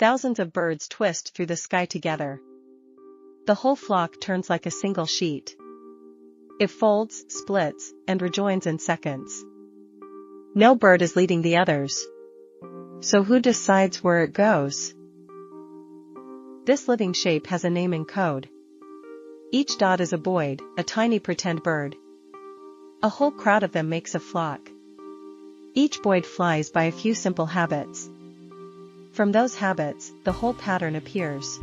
Thousands of birds twist through the sky together. The whole flock turns like a single sheet. It folds, splits, and rejoins in seconds. No bird is leading the others. So who decides where it goes? This living shape has a name and code. Each dot is a boid, a tiny pretend bird. A whole crowd of them makes a flock. Each boid flies by a few simple habits. From those habits, the whole pattern appears.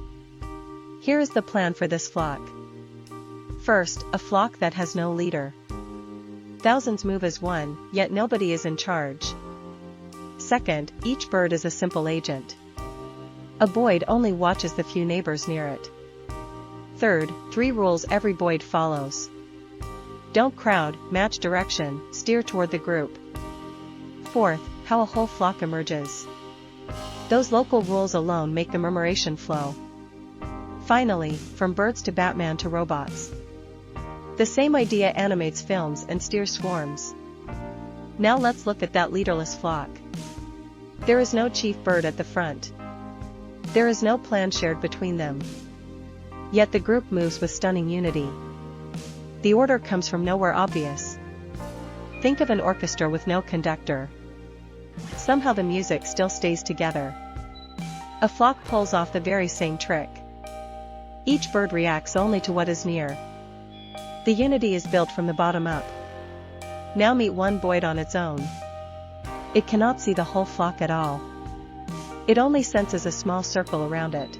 Here is the plan for this flock. First, a flock that has no leader. Thousands move as one, yet nobody is in charge. Second, each bird is a simple agent. A boid only watches the few neighbors near it. Third, 3 rules every boid follows. Don't crowd, match direction, steer toward the group. Fourth, how a whole flock emerges. Those local rules alone make the murmuration flow. Finally, from birds to Batman to robots. The same idea animates films and steers swarms. Now let's look at that leaderless flock. There is no chief bird at the front. There is no plan shared between them. Yet the group moves with stunning unity. The order comes from nowhere obvious. Think of an orchestra with no conductor. Somehow the music still stays together. A flock pulls off the very same trick. Each bird reacts only to what is near. The unity is built from the bottom up. Now meet one boid on its own. It cannot see the whole flock at all. It only senses a small circle around it.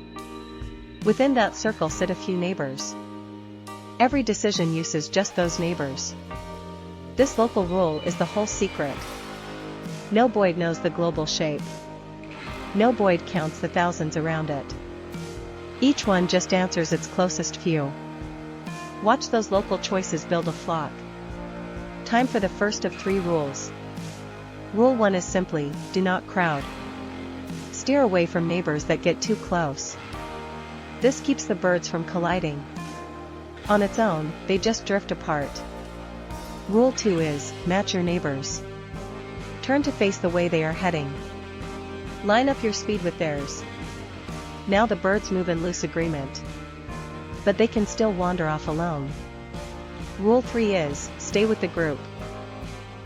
Within that circle sit a few neighbors. Every decision uses just those neighbors. This local rule is the whole secret. No boid knows the global shape. No boid counts the thousands around it. Each one just answers its closest few. Watch those local choices build a flock. Time for the first of 3 rules. Rule 1 is simply, do not crowd. Steer away from neighbors that get too close. This keeps the birds from colliding. On its own, they just drift apart. Rule 2 is, match your neighbors. Turn to face the way they are heading. Line up your speed with theirs. Now the birds move in loose agreement. But they can still wander off alone. Rule 3 is, stay with the group.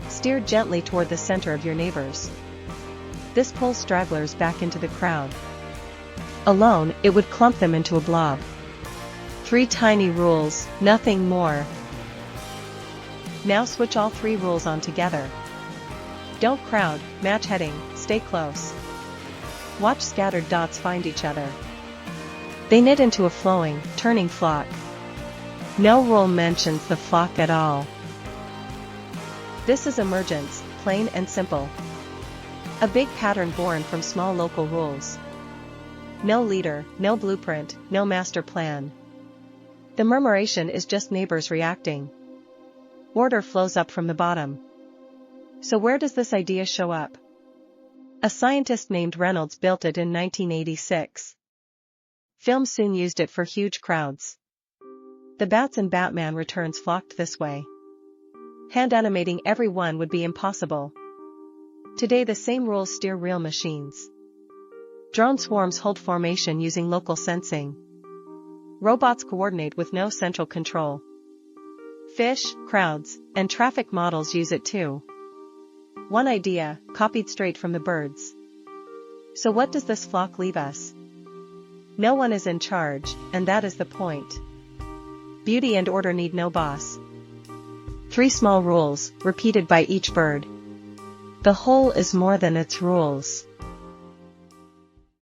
Steer gently toward the center of your neighbors. This pulls stragglers back into the crowd. Alone, it would clump them into a blob. 3 tiny rules, nothing more. Now switch all 3 rules on together. Don't crowd, match heading, stay close. Watch scattered dots find each other. They knit into a flowing, turning flock. No rule mentions the flock at all. This is emergence, plain and simple. A big pattern born from small local rules. No leader, no blueprint, no master plan. The murmuration is just neighbors reacting. Order flows up from the bottom. So where does this idea show up? A scientist named Reynolds built it in 1986. Film soon used it for huge crowds. The Bats and Batman Returns flocked this way. Hand animating every one would be impossible. Today the same rules steer real machines. Drone swarms hold formation using local sensing. Robots coordinate with no central control. Fish, crowds, and traffic models use it too. One idea, copied straight from the birds. So what does this flock leave us? No one is in charge, and that is the point. Beauty and order need no boss. 3 small rules, repeated by each bird. The whole is more than its rules.